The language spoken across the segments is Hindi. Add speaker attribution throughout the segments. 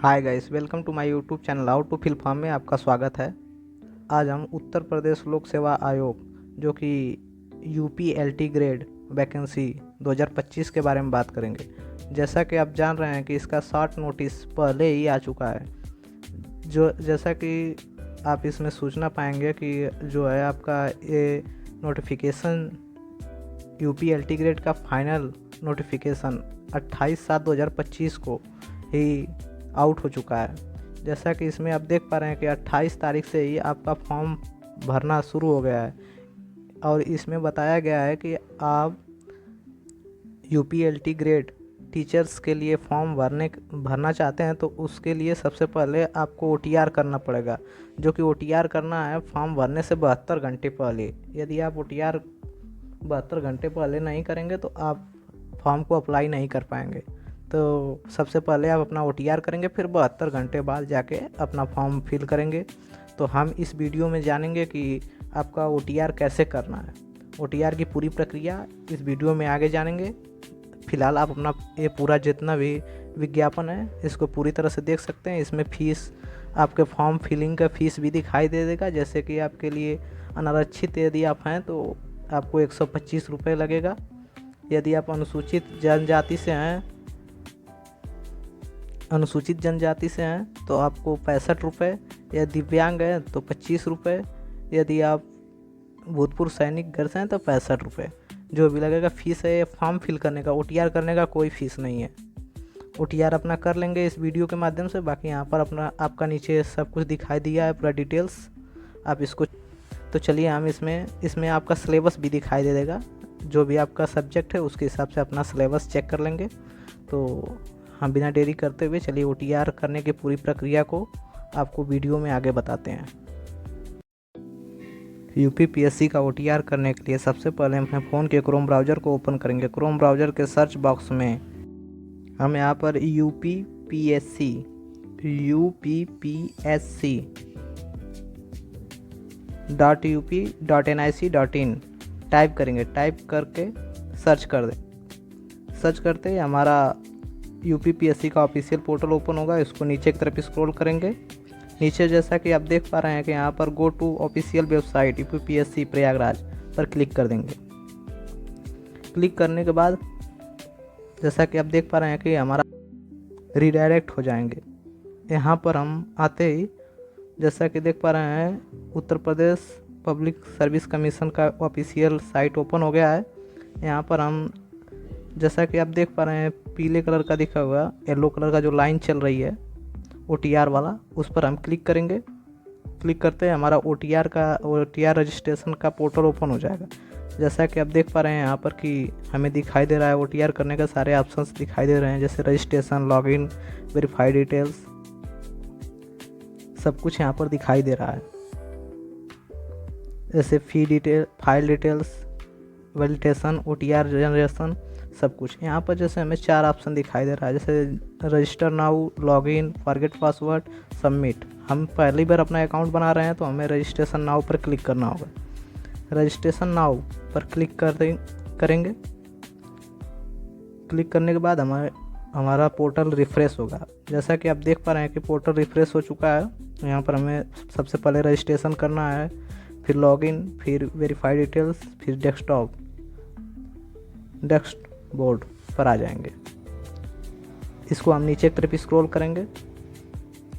Speaker 1: Hi guys, welcome to my YouTube channel how to fill form में आपका स्वागत है। आज हम उत्तर प्रदेश लोक सेवा आयोग जो कि यूपी एलटी ग्रेड वैकेंसी 2025 के बारे में बात करेंगे। जैसा कि आप जान रहे हैं कि इसका शॉर्ट नोटिस पहले ही आ चुका है। जैसा कि आप इसमें सूचना पाएंगे कि जो है आपका ये नोटिफिकेशन यूपी एलटी ग्रेड का फाइनल नोटिफिकेशन 28/7/2025 को ही आउट हो चुका है। जैसा कि इसमें आप देख पा रहे हैं कि 28 तारीख से ही आपका फॉर्म भरना शुरू हो गया है और इसमें बताया गया है कि आप यूपीएलटी ग्रेड टीचर्स के लिए फॉर्म भरना चाहते हैं तो उसके लिए सबसे पहले आपको ओटीआर करना पड़ेगा, जो कि ओटीआर करना है फॉर्म भरने से 72 घंटे पहले। यदि आप ओटीआर 72 घंटे पहले नहीं करेंगे तो आप फॉर्म को अप्लाई नहीं कर पाएंगे। तो सबसे पहले आप अपना ओटीआर करेंगे, फिर 72 घंटे बाद जाके अपना फॉर्म फिल करेंगे। तो हम इस वीडियो में जानेंगे कि आपका ओटीआर कैसे करना है। ओटीआर की पूरी प्रक्रिया इस वीडियो में आगे जानेंगे। फ़िलहाल आप अपना ये पूरा जितना भी विज्ञापन है इसको पूरी तरह से देख सकते हैं। इसमें फ़ीस, आपके फॉर्म फिलिंग का फ़ीस भी दिखाई दे देगा। जैसे कि आपके लिए अनारक्षित यदि आप हैं तो आपको 125 रुपये लगेगा। यदि आप अनुसूचित जनजाति से हैं तो आपको 65 रुपये, या दिव्यांग हैं तो 25 रुपये, यदि आप भूतपूर्व सैनिक घर से हैं तो 65 रुपये जो भी लगेगा। फ़ीस है ये फॉर्म फिल करने का, ओटीआर करने का कोई फ़ीस नहीं है। ओटीआर अपना कर लेंगे इस वीडियो के माध्यम से। बाकी यहाँ पर आपका नीचे सब कुछ दिखाई दिया है, पूरा डिटेल्स आप इसको। तो चलिए हम इसमें आपका सिलेबस भी दिखाई दे देगा। जो भी आपका सब्जेक्ट है उसके हिसाब से अपना सिलेबस चेक कर लेंगे। तो हम बिना देरी करते हुए चलिए ओटीआर करने की पूरी प्रक्रिया को आपको वीडियो में आगे बताते हैं। यूपीपीएससी का ओटीआर करने के लिए सबसे पहले हम अपने फ़ोन के क्रोम ब्राउज़र को ओपन करेंगे। क्रोम ब्राउज़र के सर्च बॉक्स में हम यहाँ पर यूपीपीएससी .up.nic.in टाइप करेंगे। टाइप करके सर्च कर दें। सर्च करते ही हमारा यूपीपीएससी का ऑफिशियल पोर्टल ओपन होगा। इसको नीचे की तरफ स्क्रॉल करेंगे। नीचे जैसा कि आप देख पा रहे हैं कि यहाँ पर go to official website UPPSC Prayagraj पर क्लिक कर देंगे। क्लिक करने के बाद जैसा कि आप देख पा रहे हैं कि हमारा रीडायरेक्ट हो जाएंगे। यहाँ पर हम आते ही जैसा कि देख पा रहे हैं Uttar Pradesh public service commission का ऑफिशियल साइट ओपन हो गया है। यहाँ पर हम जैसा कि आप देख पा रहे हैं पीले कलर का दिखा हुआ, येलो कलर का जो लाइन चल रही है ओटीआर वाला, उस पर हम क्लिक करेंगे। क्लिक करते हैं हमारा ओटीआर रजिस्ट्रेशन का पोर्टल ओपन हो जाएगा। जैसा कि आप देख पा रहे हैं यहाँ पर कि हमें दिखाई दे रहा है ओटीआर करने का सारे ऑप्शंस दिखाई दे रहे हैं, जैसे रजिस्ट्रेशन, लॉगिन, वेरीफाई डिटेल्स, सब कुछ यहाँ पर दिखाई दे रहा है। जैसे fee detail, file details, validation, OTR generation, सब कुछ यहाँ पर जैसे हमें 4 ऑप्शन दिखाई दे रहा है, जैसे register now, login, forget password, submit. हम पहली बार अपना अकाउंट बना रहे हैं तो हमें रजिस्ट्रेशन नाउ पर क्लिक करना होगा। रजिस्ट्रेशन नाउ पर क्लिक करेंगे। क्लिक करने के बाद हमारा पोर्टल रिफ़्रेश होगा। जैसा कि आप देख पा रहे हैं कि पोर्टल रिफ़्रेश हो चुका है। यहाँ पर हमें सबसे पहले रजिस्ट्रेशन करना है, फिर लॉगिन, फिर वेरीफाई डिटेल्स, फिर डेस्कबोर्ड पर आ जाएंगे। इसको हम नीचे की तरफ स्क्रॉल करेंगे।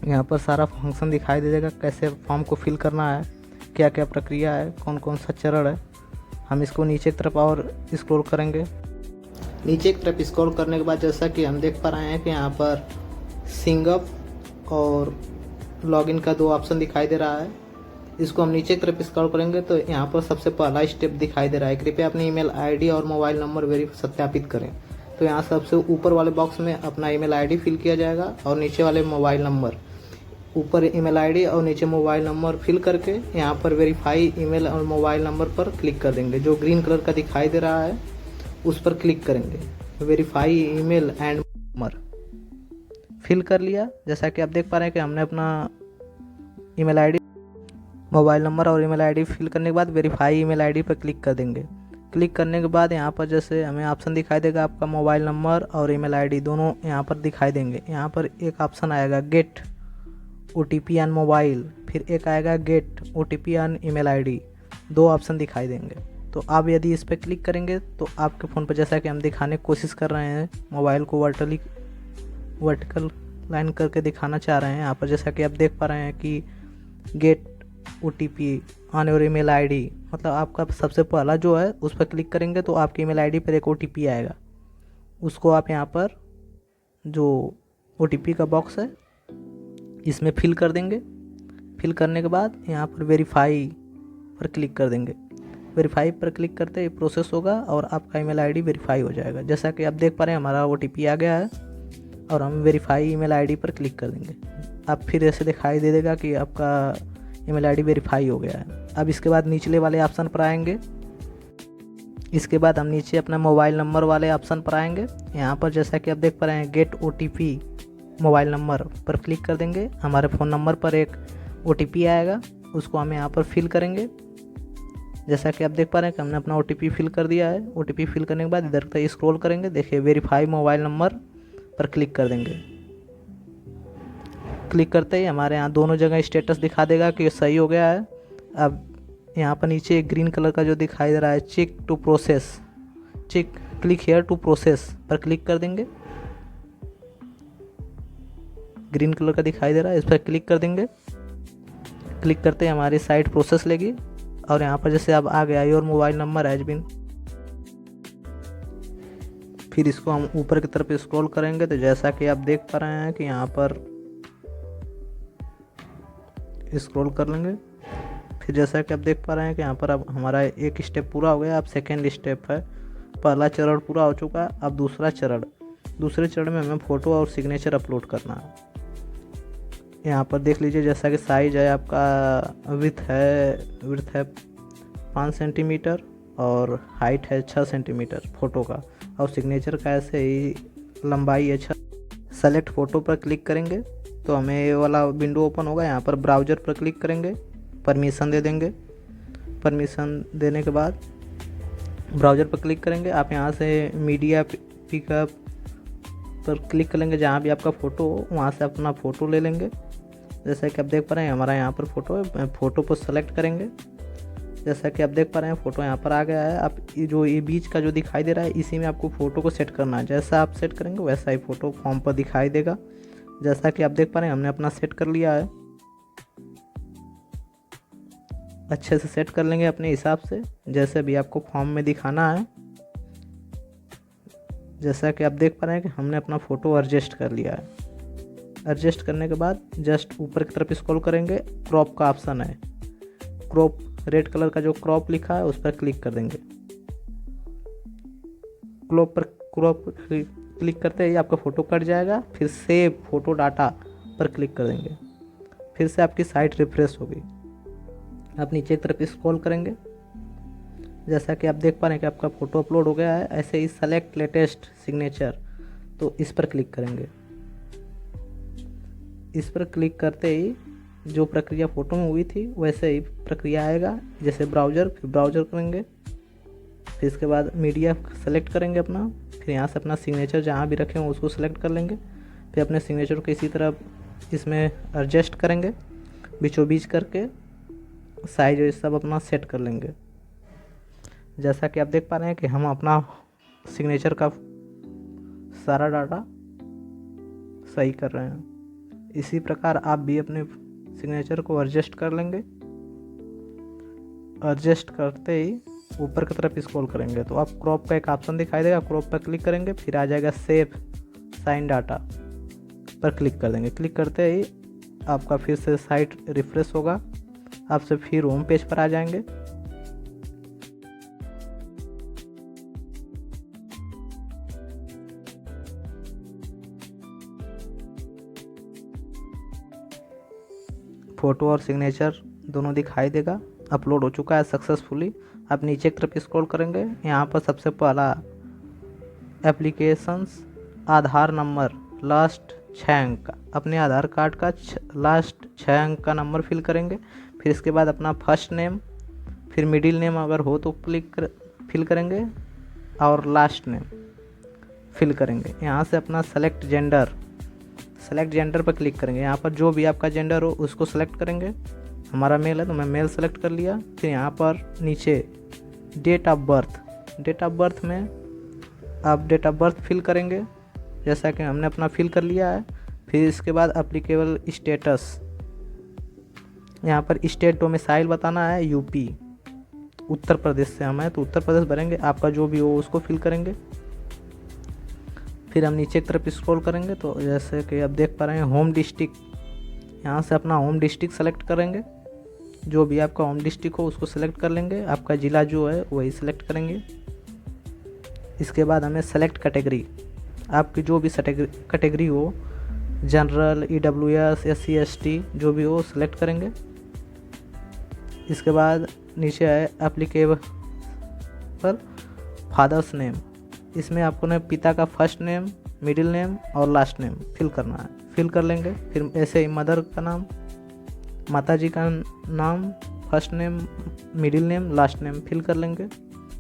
Speaker 1: यहाँ पर सारा फंक्शन दिखाई दे देगा, कैसे फॉर्म को फिल करना है, क्या क्या प्रक्रिया है, कौन कौन सा चरण है। हम इसको नीचे की तरफ और स्क्रॉल करेंगे। नीचे की तरफ स्क्रॉल करने के बाद जैसा कि हम देख पा रहे हैं कि यहाँ पर सिंगअप और लॉगिन का 2 ऑप्शन दिखाई दे रहा है। इसको हम नीचे की तरफ स्क्रॉल करेंगे तो यहाँ पर सबसे पहला स्टेप दिखाई दे रहा है, कृपया अपनी ईमेल आईडी और मोबाइल नंबर सत्यापित करें। तो यहाँ सबसे ऊपर वाले बॉक्स में अपना ईमेल आईडी फिल किया जाएगा और नीचे वाले मोबाइल नंबर, ऊपर ईमेल आईडी और नीचे मोबाइल नंबर फिल करके यहाँ पर वेरीफाई ईमेल और मोबाइल नंबर पर क्लिक कर देंगे। जो ग्रीन कलर का दिखाई दे रहा है उस पर क्लिक करेंगे। Verify email and number fill कर लिया। जैसा कि आप देख पा रहे हैं कि हमने अपना ईमेल आईडी, मोबाइल नंबर और ईमेल आईडी फिल करने के बाद वेरीफाई ईमेल आईडी पर क्लिक कर देंगे। क्लिक करने के बाद यहाँ पर जैसे हमें ऑप्शन दिखाई देगा, आपका मोबाइल नंबर और ईमेल आईडी दोनों यहाँ पर दिखाई देंगे। यहाँ पर एक ऑप्शन आएगा गेट OTP ऑन मोबाइल, फिर एक आएगा get OTP on email ID, दो ऑप्शन दिखाई देंगे। तो आप यदि इस पर क्लिक करेंगे तो आपके फ़ोन पर, जैसा कि हम दिखाने की कोशिश कर रहे हैं, मोबाइल को वर्टिकल लाइन करके दिखाना चाह रहे हैं। यहाँ पर जैसा कि आप देख पा रहे हैं कि get OTP on your email ID, मतलब आपका सबसे पहला जो है उस पर क्लिक करेंगे तो आपकी ईमेल आईडी पर एक OTP आएगा। उसको आप यहाँ पर जो OTP का बॉक्स है इसमें फिल कर देंगे। फिल करने के बाद यहाँ पर वेरीफाई पर क्लिक कर देंगे। वेरीफाई पर क्लिक करते ही प्रोसेस होगा और आपका ईमेल आईडी वेरीफाई हो जाएगा। जैसा कि आप देख पा रहे हैं हमारा OTP आ गया है और हम वेरीफाई ईमेल आईडी पर क्लिक कर देंगे। अब फिर ऐसे दिखाई दे देगा कि आपका ईमेल आईडी वेरीफाई हो गया है। अब इसके बाद निचले वाले ऑप्शन पर आएंगे। इसके बाद हम नीचे अपना मोबाइल नंबर वाले ऑप्शन पर आएंगे। यहाँ पर जैसा कि आप देख पा रहे हैं गेट OTP मोबाइल नंबर पर क्लिक कर देंगे। हमारे फ़ोन नंबर पर एक OTP आएगा, उसको हम यहाँ पर फिल करेंगे। जैसा कि आप देख पा रहे हैं कि हमने अपना OTP फिल कर दिया है। OTP फिल करने के बाद इधर तक स्क्रॉल करेंगे, देखिए वेरीफाई मोबाइल नंबर पर क्लिक कर देंगे। क्लिक करते ही हमारे यहाँ दोनों जगह स्टेटस दिखा देगा कि सही हो गया है। अब यहाँ पर नीचे एक ग्रीन कलर का जो दिखाई दे रहा है check to process, click here to process पर क्लिक कर देंगे। ग्रीन कलर का दिखाई दे रहा है, इस पर क्लिक कर देंगे। क्लिक करते ही हमारी साइट प्रोसेस लेगी और यहाँ पर जैसे अब आ गया your mobile number has been, फिर इसको हम ऊपर की तरफ स्क्रॉल करेंगे तो जैसा कि आप देख पा रहे हैं कि यहाँ पर स्क्रॉल कर लेंगे। फिर जैसा कि आप देख पा रहे हैं कि यहाँ पर अब हमारा एक स्टेप पूरा हो गया। अब सेकेंड स्टेप है, पहला चरण पूरा हो चुका है। अब दूसरे चरण में हमें फ़ोटो और सिग्नेचर अपलोड करना है। यहाँ पर देख लीजिए जैसा कि साइज़ है आपका, विड्थ है 5 सेंटीमीटर और हाइट है 6 सेंटीमीटर फ़ोटो का, और सिग्नेचर का ऐसे ही लंबाई है 6। सेलेक्ट फ़ोटो पर क्लिक करेंगे तो हमें ये वाला विंडो ओपन होगा। यहाँ पर ब्राउज़र पर क्लिक करेंगे, परमिशन दे देंगे। परमिशन देने के बाद ब्राउज़र पर क्लिक करेंगे। आप यहाँ से मीडिया पिकअप पर क्लिक करेंगे, जहाँ भी आपका फ़ोटो हो वहाँ से अपना फ़ोटो ले लेंगे। जैसा कि आप देख पा रहे हैं हमारा यहाँ पर फ़ोटो है, फ़ोटो को सेलेक्ट करेंगे। जैसा कि आप देख पा रहे हैं फ़ोटो यहाँ पर आ गया है। आप ये बीच का जो दिखाई दे रहा है इसी में आपको फ़ोटो को सेट करना है। जैसा आप सेट करेंगे वैसा ही फ़ोटो फॉर्म पर दिखाई देगा। जैसा कि आप देख पा रहे हैं हमने अपना सेट कर लिया है। अच्छे से सेट कर लेंगे अपने हिसाब से, जैसे भी आपको फॉर्म में दिखाना है। जैसा कि आप देख पा रहे हैं कि हमने अपना फ़ोटो एडजस्ट कर लिया है। एडजस्ट करने के बाद जस्ट ऊपर की तरफ स्क्रॉल करेंगे, क्रॉप का ऑप्शन है, क्रॉप रेड कलर का जो क्रॉप लिखा है उस पर क्लिक कर देंगे। क्रॉप क्लिक करते ही आपका फ़ोटो कट जाएगा। फिर सेव फ़ोटो डाटा पर क्लिक कर देंगे, फिर से आपकी साइट रिफ्रेश होगी। आप नीचे की तरफ स्क्रॉल करेंगे। जैसा कि आप देख पा रहे हैं कि आपका फ़ोटो अपलोड हो गया है। ऐसे ही सेलेक्ट लेटेस्ट सिग्नेचर, तो इस पर क्लिक करेंगे। इस पर क्लिक करते ही जो प्रक्रिया फ़ोटो में हुई थी वैसे ही प्रक्रिया आएगा। जैसे फिर ब्राउज़र करेंगे, फिर इसके बाद मीडिया सेलेक्ट करेंगे अपना, फिर यहाँ से अपना सिग्नेचर जहाँ भी रखे हों उसको सेलेक्ट कर लेंगे। फिर अपने सिग्नेचर को इसी तरह इसमें एडजस्ट करेंगे, बीचों बीच करके साइज ये सब अपना सेट कर लेंगे। जैसा कि आप देख पा रहे हैं कि हम अपना सिग्नेचर का सारा डाटा सही कर रहे हैं। इसी प्रकार आप भी अपने सिग्नेचर को एडजस्ट कर लेंगे। एडजस्ट करते ही ऊपर की तरफ स्क्रॉल करेंगे तो आप क्रॉप का एक ऑप्शन दिखाई देगा, क्रॉप पर क्लिक करेंगे। फिर आ जाएगा सेव साइन डाटा पर क्लिक कर देंगे। क्लिक करते ही आपका फिर से साइट रिफ्रेश होगा, आपसे फिर होम पेज पर आ जाएंगे। फ़ोटो और सिग्नेचर दोनों दिखाई देगा। अपलोड हो चुका है सक्सेसफुली। आप नीचे की तरफ स्क्रॉल करेंगे, यहाँ पर सबसे पहला एप्लीकेशंस आधार नंबर लास्ट 6 अंक का, अपने आधार कार्ड का लास्ट 6 अंक का नंबर फिल करेंगे। फिर इसके बाद अपना फर्स्ट नेम, फिर मिडिल नेम अगर हो तो फिल करेंगे और लास्ट नेम फिल करेंगे। यहाँ से अपना सेलेक्ट जेंडर पर क्लिक करेंगे। यहाँ पर जो भी आपका जेंडर हो उसको सेलेक्ट करेंगे। हमारा मेल है तो मैं मेल सेलेक्ट कर लिया। फिर यहाँ पर नीचे डेट ऑफ बर्थ में आप डेट ऑफ बर्थ फिल करेंगे, जैसा कि हमने अपना फिल कर लिया है। फिर इसके बाद एप्लीकेबल स्टेटस, यहाँ पर स्टेट डोमिसाइल बताना है यूपी, उत्तर प्रदेश से हम हैं तो उत्तर प्रदेश भरेंगे। आपका जो भी हो उसको फिल करेंगे। फिर हम नीचे की तरफ स्क्रॉल करेंगे तो जैसे कि आप देख पा रहे हैं होम डिस्ट्रिक्ट, यहाँ से अपना होम डिस्ट्रिक्ट सेलेक्ट करेंगे। जो भी आपका होम डिस्ट्रिक्ट हो उसको सेलेक्ट कर लेंगे। आपका ज़िला जो है वही सेलेक्ट करेंगे। इसके बाद हमें सेलेक्ट कैटेगरी, आपकी जो भी कैटेगरी हो, जनरल, EWS, SC ST जो भी हो सेलेक्ट करेंगे। इसके बाद नीचे है एप्लीकेबल पर फादर्स नेम, इसमें आपको ने पिता का फर्स्ट नेम, मिडिल नेम और लास्ट नेम फिल करना है, फिल कर लेंगे। फिर ऐसे ही मदर का नाम, माता जी का नाम, first name, middle name, last name fill कर लेंगे।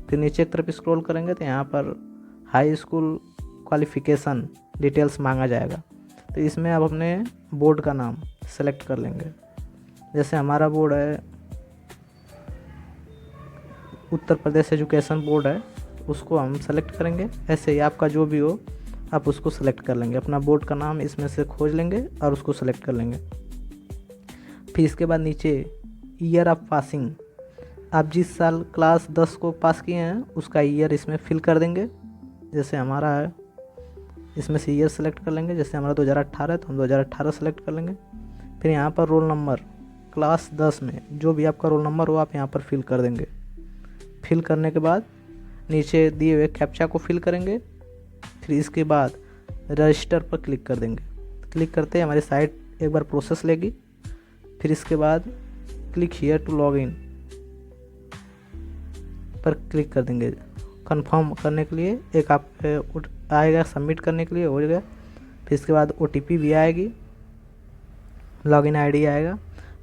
Speaker 1: फिर नीचे की तरफ स्क्रॉल करेंगे तो यहाँ पर हाई स्कूल क्वालिफ़िकेशन डिटेल्स मांगा जाएगा, तो इसमें आप अपने बोर्ड का नाम सेलेक्ट कर लेंगे। जैसे हमारा बोर्ड है उत्तर प्रदेश एजुकेशन बोर्ड है, उसको हम सेलेक्ट करेंगे। ऐसे ही आपका जो भी हो आप उसको सेलेक्ट कर लेंगे। अपना बोर्ड का नाम इसमें से खोज लेंगे और उसको सेलेक्ट कर लेंगे। फिर इसके बाद नीचे ईयर ऑफ पासिंग, आप जिस साल क्लास 10 को पास किए हैं उसका ईयर इसमें फिल कर देंगे। जैसे हमारा है इसमें से ईयर सेलेक्ट कर लेंगे। जैसे हमारा 2018 है तो हम 2018 सेलेक्ट कर लेंगे। फिर यहाँ पर रोल नंबर, क्लास 10 में जो भी आपका रोल नंबर हो आप यहाँ पर फिल कर देंगे। फिल करने के बाद नीचे दिए हुए कैप्चा को फिल करेंगे। फिर इसके बाद रजिस्टर पर क्लिक कर देंगे। क्लिक करते ही हमारी साइट एक बार प्रोसेस लेगी। फिर इसके बाद click here to log in पर क्लिक कर देंगे। कंफर्म करने के लिए एक आप आएगा, सबमिट करने के लिए हो गया। फिर इसके बाद OTP भी आएगी, लॉगिन ID आएगा।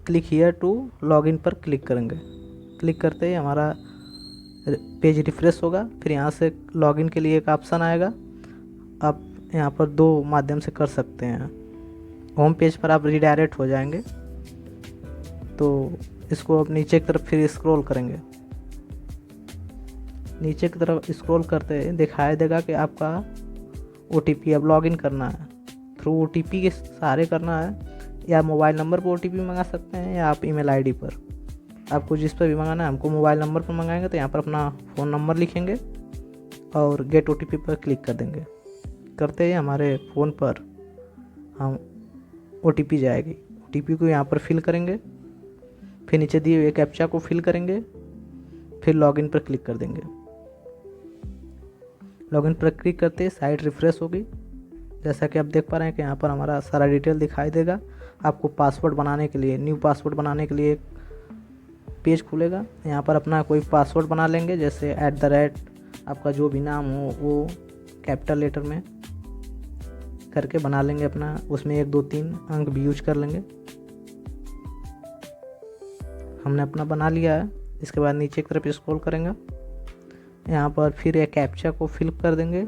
Speaker 1: क्लिक हियर टू लॉगिन पर क्लिक करेंगे। क्लिक करते ही हमारा पेज रिफ्रेश होगा। फिर यहाँ से लॉगिन के लिए एक ऑप्शन आएगा, आप यहाँ पर 2 माध्यम से कर सकते हैं। होम पेज पर आप रिडायरेक्ट हो जाएंगे तो इसको आप नीचे की तरफ फिर स्क्रॉल करेंगे। नीचे की तरफ स्क्रॉल करते दिखाई देगा कि आपका OTP अब लॉगिन करना है। थ्रू OTP के सहारे करना है, या मोबाइल नंबर पर OTP मंगा सकते हैं या आप ईमेल ID पर, आपको जिस पर भी मंगाना है। हमको मोबाइल नंबर पर मंगाएंगे तो यहाँ पर अपना फ़ोन नंबर लिखेंगे और गेट OTP पर क्लिक कर देंगे। करते ही हमारे फ़ोन पर हम OTP जाएगी। OTP को यहाँ पर फिल करेंगे। फिर नीचे दिए हुए कैप्चा को फिल करेंगे। फिर लॉगिन पर क्लिक कर देंगे। लॉगिन पर क्लिक करते ही साइट रिफ्रेश होगी। जैसा कि आप देख पा रहे हैं कि यहाँ पर हमारा सारा डिटेल दिखाई देगा। आपको पासवर्ड बनाने के लिए, न्यू पासवर्ड बनाने के लिए एक पेज खुलेगा। यहाँ पर अपना कोई पासवर्ड बना लेंगे, जैसे @ आपका जो भी नाम हो वो कैपिटल लेटर में करके बना लेंगे अपना। उसमें 1 2 3 अंक भी यूज कर लेंगे। हमने अपना बना लिया है। इसके बाद नीचे की तरफ स्क्रॉल करेंगे। यहाँ पर फिर एक कैप्चा को फिल कर देंगे।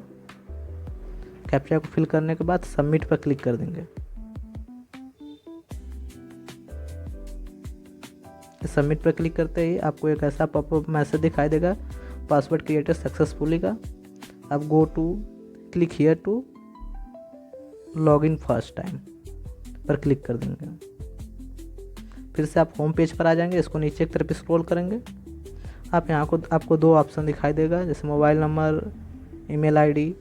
Speaker 1: कैप्चा को फिल करने के बाद सबमिट पर क्लिक कर देंगे। सबमिट पर क्लिक करते ही आपको एक ऐसा पॉपअप मैसेज दिखाई देगा, पासवर्ड क्रिएटेड सक्सेसफुली का। आप go to click here to log in first time पर क्लिक कर देंगे। फिर से आप होम पेज पर आ जाएंगे। इसको नीचे की तरफ स्क्रॉल करेंगे। आप यहाँ को आपको 2 ऑप्शन दिखाई देगा, जैसे मोबाइल नंबर, ईमेल ID,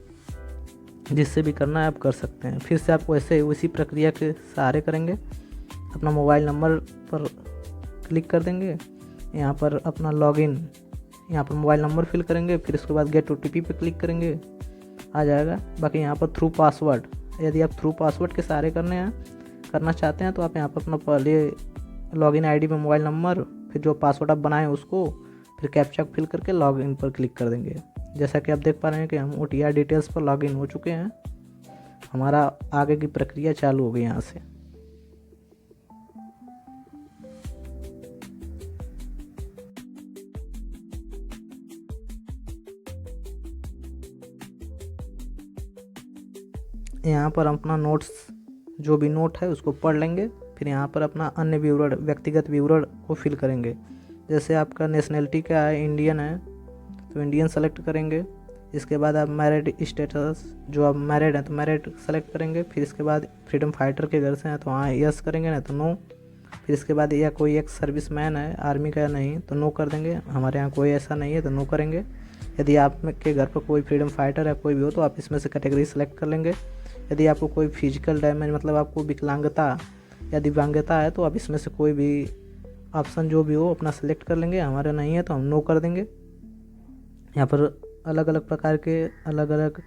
Speaker 1: जिससे भी करना है आप कर सकते हैं। फिर से आपको ऐसे उसी प्रक्रिया के सहारे करेंगे। अपना मोबाइल नंबर पर क्लिक कर देंगे। यहाँ पर अपना लॉगिन, यहाँ पर मोबाइल नंबर फिल करेंगे। फिर उसके बाद गेट OTP पे क्लिक करेंगे, आ जाएगा। बाकी यहाँ पर थ्रू पासवर्ड, यदि आप थ्रू पासवर्ड के सहारे करना चाहते हैं तो आप यहाँ पर अपना पहले लॉगिन ID में मोबाइल नंबर, फिर जो पासवर्ड आप बनाएं उसको, फिर कैप्चा फिल करके लॉगिन पर क्लिक कर देंगे। जैसा कि आप देख पा रहे हैं कि हम OTR डिटेल्स पर लॉगिन हो चुके हैं। हमारा आगे की प्रक्रिया चालू हो गई यहाँ से। यहाँ पर हम अपना नोट्स जो भी नोट है उसको पढ़ लेंगे। फिर यहाँ पर अपना अन्य विवरण, व्यक्तिगत विवरण को फिल करेंगे। जैसे आपका नेशनलिटी क्या है, इंडियन है तो इंडियन सेलेक्ट करेंगे। इसके बाद आप मैरिड स्टेटस, जो आप मैरिड हैं तो मैरिड सेलेक्ट करेंगे। फिर इसके बाद फ्रीडम फाइटर के घर से हैं तो हाँ यस करेंगे, नहीं तो नो। फिर इसके बाद या कोई एक सर्विस मैन है आर्मी का या नहीं तो नो कर देंगे। हमारे यहाँ कोई ऐसा नहीं है तो नो करेंगे। यदि आपके घर पर कोई फ्रीडम फाइटर या कोई भी हो तो आप इसमें से कैटेगरी सेलेक्ट कर लेंगे। यदि आपको कोई फिजिकल डैमेज मतलब आपको विकलांगता या दिव्यांगता है तो आप इसमें से कोई भी ऑप्शन जो भी हो अपना सेलेक्ट कर लेंगे। हमारे नहीं है तो हम नो कर देंगे। यहाँ पर अलग अलग प्रकार के अलग अलग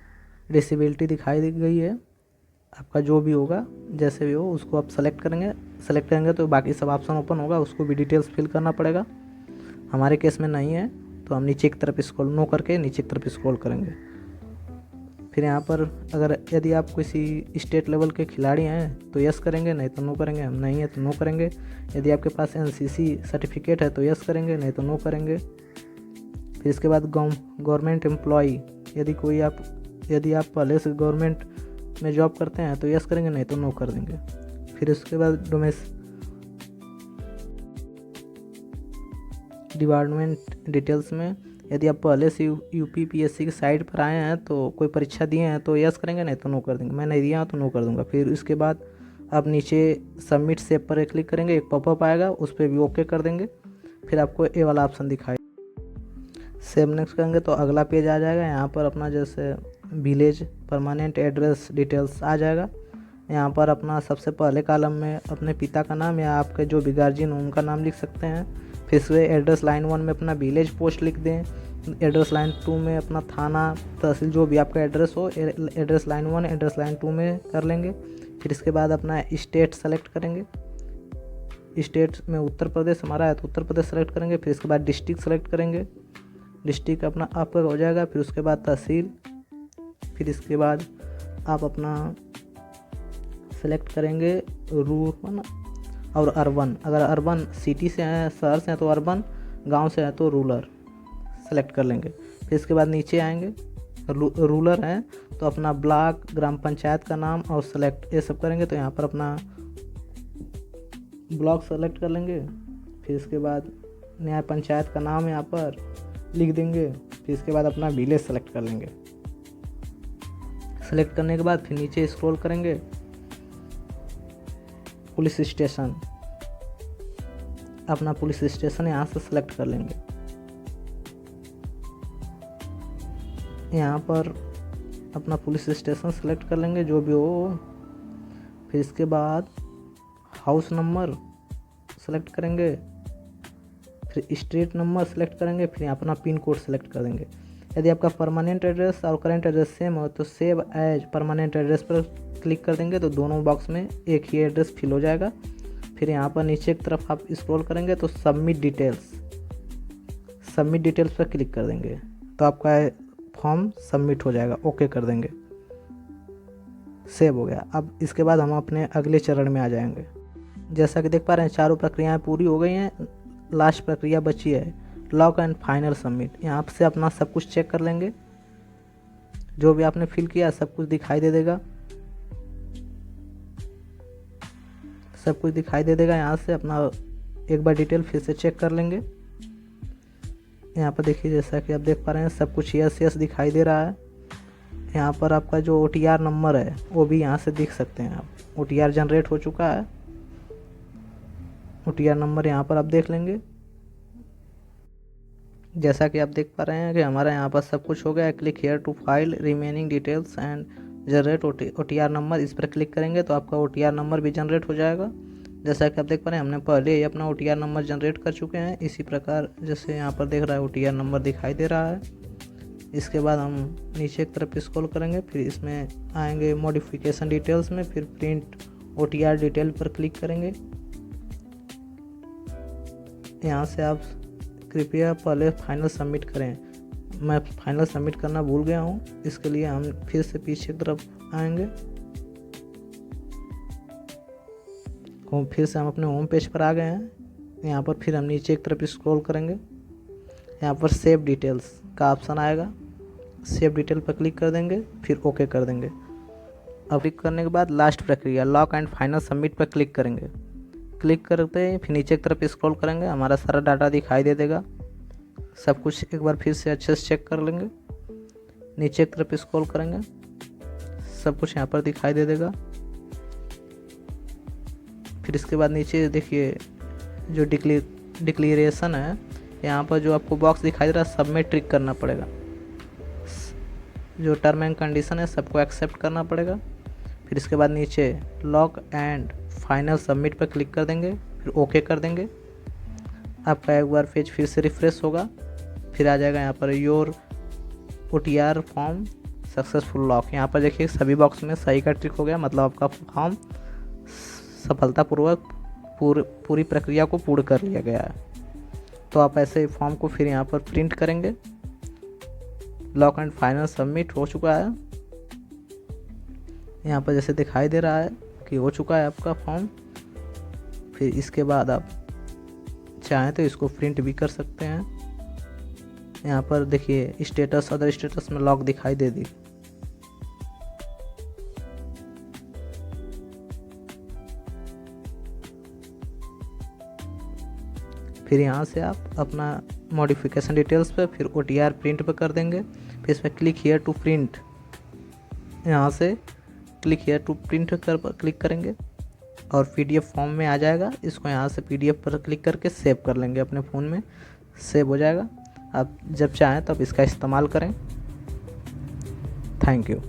Speaker 1: डिसेबिलिटी दिखाई दी गई है। आपका जो भी होगा जैसे भी हो उसको आप सेलेक्ट करेंगे तो बाकी सब ऑप्शन ओपन होगा, उसको भी डिटेल्स फिल करना पड़ेगा। हमारे केस में नहीं है तो हम नीचे की तरफ स्क्रॉल नो करके नीचे की तरफ स्क्रॉल करेंगे। फिर यहाँ पर अगर यदि आप किसी स्टेट लेवल के खिलाड़ी हैं तो यस करेंगे, नहीं तो नो करेंगे। हम नहीं है तो नो करेंगे। यदि आपके पास एनसीसी सर्टिफिकेट है तो यस करेंगे, नहीं तो नो करेंगे। फिर इसके बाद गवर्नमेंट एम्प्लॉई, यदि आप पहले से गवर्नमेंट में जॉब करते हैं तो यस करेंगे, नहीं तो नो कर देंगे। फिर उसके बाद डिपार्टमेंट डिटेल्स में यदि आप पहले से यूपीपीएससी की साइट पर आए हैं तो कोई परीक्षा दिए हैं तो यस करेंगे, नहीं तो नो कर देंगे। मैं नहीं दिया तो नो कर दूंगा। फिर इसके बाद आप नीचे सबमिट सेव पर क्लिक करेंगे, एक पॉपअप आएगा उस पर भी ओके कर देंगे। फिर आपको ए वाला ऑप्शन दिखाई, सेव नेक्स्ट करेंगे तो अगला पेज आ जाएगा। यहाँ पर अपना जैसे विलेज परमानेंट एड्रेस डिटेल्स आ जाएगा। यहाँ पर अपना सबसे पहले कॉलम में अपने पिता का नाम या आपके जो भी गार्जियन हो उनका नाम लिख सकते हैं। फिर से एड्रेस लाइन 1 में अपना विलेज पोस्ट लिख दें। एड्रेस लाइन 2 में अपना थाना तहसील जो भी आपका एड्रेस हो एड्रेस लाइन 1 एड्रेस लाइन 2 में कर लेंगे। फिर इसके बाद अपना स्टेट सेलेक्ट करेंगे। स्टेट में उत्तर प्रदेश हमारा है तो उत्तर प्रदेश सेलेक्ट करेंगे। फिर इसके बाद डिस्ट्रिक्ट सेलेक्ट करेंगे, डिस्ट्रिक्ट अपना आपका हो जाएगा। फिर उसके बाद तहसील, फिर इसके बाद आप अपना सेलेक्ट करेंगे रूरल और अर्बन। अगर अर्बन सिटी से हैं, शहर से हैं तो अर्बन, गांव से हैं तो रूरल सेलेक्ट कर लेंगे। फिर इसके बाद नीचे आएंगे, रूरल हैं तो अपना ब्लॉक ग्राम पंचायत का नाम और सेलेक्ट ये सब करेंगे। तो यहाँ पर अपना ब्लॉक सेलेक्ट कर लेंगे। फिर इसके बाद न्याय पंचायत का नाम यहाँ पर लिख देंगे। फिर इसके बाद अपना विलेज सेलेक्ट कर लेंगे। सेलेक्ट करने के बाद फिर नीचे स्क्रॉल करेंगे, पुलिस स्टेशन, अपना पुलिस स्टेशन यहाँ से सेलेक्ट कर लेंगे। यहाँ पर अपना पुलिस स्टेशन सेलेक्ट कर लेंगे जो भी हो। फिर इसके बाद हाउस नंबर सेलेक्ट करेंगे, फिर स्ट्रीट नंबर सेलेक्ट करेंगे। फिर यहाँ अपना पिन कोड सेलेक्ट कर देंगे। यदि आपका परमानेंट एड्रेस और करेंट एड्रेस सेम हो तो सेव एज परमानेंट एड्रेस पर क्लिक कर देंगे तो दोनों बॉक्स में एक ही एड्रेस फिल हो जाएगा। फिर यहाँ पर नीचे की तरफ आप स्क्रॉल करेंगे तो सबमिट डिटेल्स पर क्लिक कर देंगे तो आपका फॉर्म सबमिट हो जाएगा। ओके कर देंगे, सेव हो गया। अब इसके बाद हम अपने अगले चरण में आ जाएंगे। जैसा कि देख पा रहे हैं चारों प्रक्रियाएं पूरी हो गई हैं, लास्ट प्रक्रिया बची है लॉक एंड फाइनल सबमिट। यहाँ से अपना सब कुछ चेक कर लेंगे, जो भी आपने फिल किया सब कुछ दिखाई दे देगा, सब कुछ दिखाई दे देगा। यहाँ से अपना एक बार डिटेल फिर से चेक कर लेंगे। यहाँ पर देखिए जैसा कि आप देख पा रहे हैं सब कुछ यस दिखाई दे रहा है। यहाँ पर आपका जो OTR नंबर है वो भी यहाँ से देख सकते हैं आप, OTR जनरेट हो चुका है। OTR नंबर यहाँ पर आप देख लेंगे। जैसा कि आप देख पा रहे हैं कि हमारा यहाँ पर सब कुछ हो गया है। Click here to file remaining details and generate OTR number, इस पर क्लिक करेंगे तो आपका OTR नंबर भी जनरेट हो जाएगा। जैसा कि आप देख पा रहे हैं हमने पहले ही अपना OTR नंबर जनरेट कर चुके हैं। इसी प्रकार जैसे यहाँ पर देख रहा है OTR नंबर दिखाई दे रहा है। इसके बाद हम नीचे की तरफ स्क्रॉल करेंगे, फिर इसमें आएंगे मॉडिफिकेशन डिटेल्स में, फिर प्रिंट OTR डिटेल पर क्लिक करेंगे। यहाँ से आप कृपया पहले फाइनल सबमिट करें। मैं फाइनल सबमिट करना भूल गया हूँ, इसके लिए हम फिर से पीछे की तरफ आएंगे। फिर से हम अपने होम पेज पर आ गए हैं। यहाँ पर फिर हम नीचे की तरफ स्क्रॉल करेंगे, यहाँ पर सेव डिटेल्स का ऑप्शन आएगा, सेव डिटेल पर क्लिक कर देंगे, फिर ओके कर देंगे। अब क्लिक करने के बाद लास्ट प्रक्रिया लॉक एंड फाइनल सबमिट पर क्लिक करेंगे। क्लिक करते ही फिर नीचे की तरफ स्क्रॉल करेंगे, हमारा सारा डाटा दिखाई दे देगा। सब कुछ एक बार फिर से अच्छे से चेक कर लेंगे। नीचे की तरफ स्क्रॉल करेंगे, सब कुछ यहाँ पर दिखाई दे देगा। फिर इसके बाद नीचे देखिए जो डिक्लेरेशन है, यहाँ पर जो आपको बॉक्स दिखाई दे रहा है सब में टिक करना पड़ेगा। जो टर्म एंड कंडीशन है सबको एक्सेप्ट करना पड़ेगा। फिर इसके बाद नीचे लॉक एंड फाइनल सबमिट पर क्लिक कर देंगे, फिर ओके कर देंगे। आपका एक बार पेज फिर से रिफ्रेश होगा, फिर आ जाएगा यहाँ per your OTR form successful lock. यहाँ पर देखिए सभी बॉक्स में सही का टिक हो गया, मतलब आपका फॉर्म सफलतापूर्वक पूरी प्रक्रिया को पूर्ण कर लिया गया है। तो आप ऐसे फॉर्म को फिर यहाँ पर प्रिंट करेंगे। लॉक एंड फाइनल सबमिट हो चुका है, यहाँ पर जैसे दिखाई दे रहा है कि हो चुका है आपका फॉर्म। फिर इसके बाद आप चाहें तो इसको प्रिंट भी कर सकते हैं। यहाँ पर देखिए स्टेटस अदर स्टेटस में लॉक दिखाई दे दी। फिर यहाँ से आप अपना मॉडिफिकेशन डिटेल्स पे फिर OTR प्रिंट पे कर देंगे। फिर इसमें क्लिक हियर टू प्रिंट, यहाँ से क्लिक हियर टू प्रिंट कर क्लिक करेंगे और PDF फॉर्म में आ जाएगा। इसको यहाँ से PDF पर क्लिक करके सेव कर लेंगे, अपने फ़ोन में सेव हो जाएगा। आप जब चाहें तब इसका इस्तेमाल करें। Thank you.